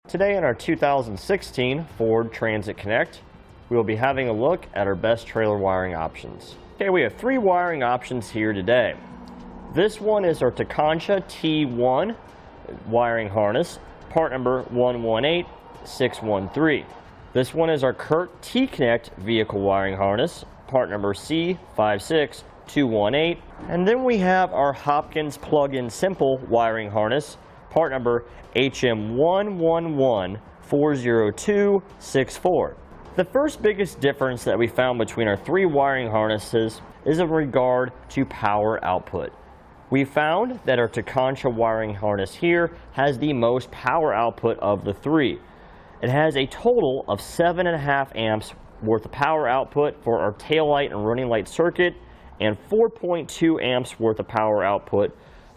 Today in our 2016 Ford Transit Connect, we will be having a look at our best trailer wiring options. Okay, we have three wiring options here today. This one is our Tekonsha T-One wiring harness, part number 118613. This one is our CURT T-Connect vehicle wiring harness, part number C56218. And then we have our Hopkins Plug-In Simple wiring harness, part number HM11140264. The first biggest difference that we found between our three wiring harnesses is in regard to power output. We found that our Tekonsha wiring harness here has the most power output of the three. It has a total of 7.5 amps worth of power output for our taillight and running light circuit, and 4.2 amps worth of power output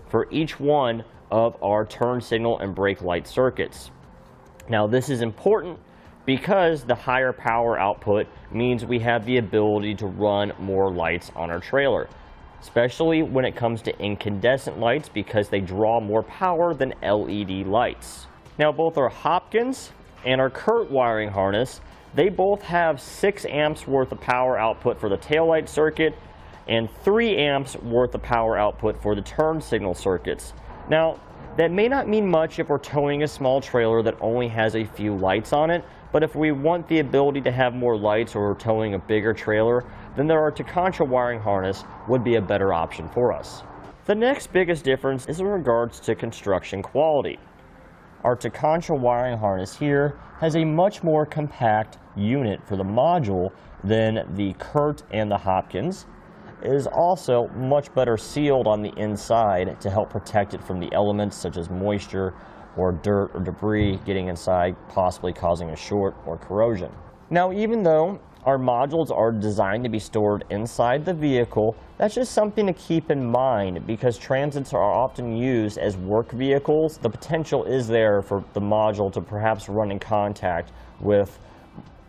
for each one of our turn signal and brake light circuits. Now this is important because the higher power output means we have the ability to run more lights on our trailer, especially when it comes to incandescent lights because they draw more power than LED lights. Now both our Hopkins and our CURT wiring harness, they both have 6 amps worth of power output for the taillight circuit and 3 amps worth of power output for the turn signal circuits. Now, that may not mean much if we're towing a small trailer that only has a few lights on it, but if we want the ability to have more lights or we're towing a bigger trailer, then our Tekonsha wiring harness would be a better option for us. The next biggest difference is in regards to construction quality. Our Tekonsha wiring harness here has a much more compact unit for the module than the CURT and the Hopkins. It is also much better sealed on the inside to help protect it from the elements such as moisture or dirt or debris getting inside, possibly causing a short or corrosion. Now, even though our modules are designed to be stored inside the vehicle, that's just something to keep in mind because transits are often used as work vehicles. The potential is there for the module to perhaps run in contact with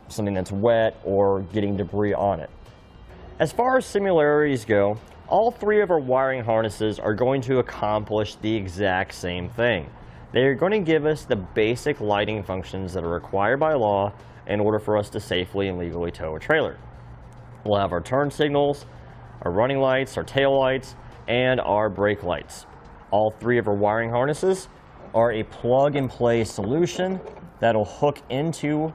something that's wet or getting debris on it. As far as similarities go, all three of our wiring harnesses are going to accomplish the exact same thing. They're going to give us the basic lighting functions that are required by law in order for us to safely and legally tow a trailer. We'll have our turn signals, our running lights, our tail lights, and our brake lights. All three of our wiring harnesses are a plug-and-play solution that'll hook into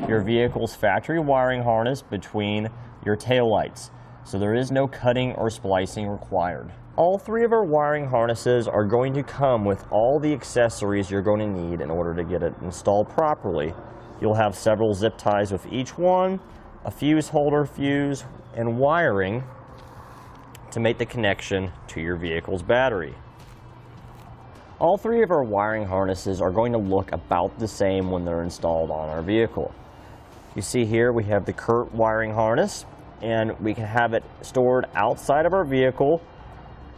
your vehicle's factory wiring harness between your tail lights, so there is no cutting or splicing required. All three of our wiring harnesses are going to come with all the accessories you're going to need in order to get it installed properly. You'll have several zip ties with each one, a fuse holder fuse, and wiring to make the connection to your vehicle's battery. All three of our wiring harnesses are going to look about the same when they're installed on our vehicle. You see here we have the CURT wiring harness, and we can have it stored outside of our vehicle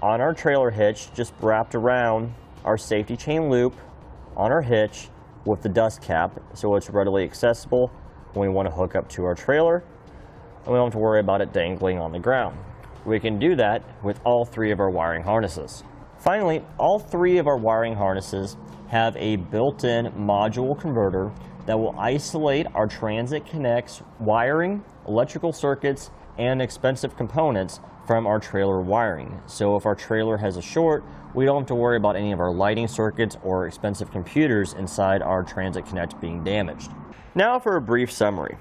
on our trailer hitch, just wrapped around our safety chain loop on our hitch with the dust cap, so it's readily accessible when we want to hook up to our trailer, and we don't have to worry about it dangling on the ground. We can do that with all three of our wiring harnesses. Finally, all three of our wiring harnesses have a built-in module converter that will isolate our Transit Connect's wiring, electrical circuits, and expensive components from our trailer wiring. So if our trailer has a short, we don't have to worry about any of our lighting circuits or expensive computers inside our Transit Connect being damaged. Now for a brief summary.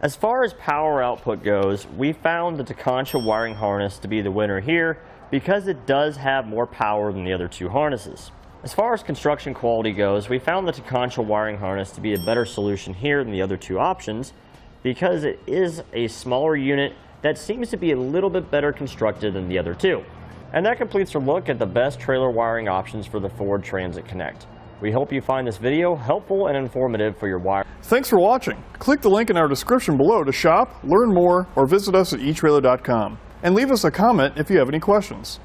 As far as power output goes, we found the Tekonsha wiring harness to be the winner here because it does have more power than the other two harnesses. As far as construction quality goes, we found the Tekonsha wiring harness to be a better solution here than the other two options because it is a smaller unit that seems to be a little bit better constructed than the other two. And that completes our look at the best trailer wiring options for the Ford Transit Connect. We hope you find this video helpful and informative for your wire. Thanks for watching. Click the link in our description below to shop, learn more, or visit us at etrailer.com. And leave us a comment if you have any questions.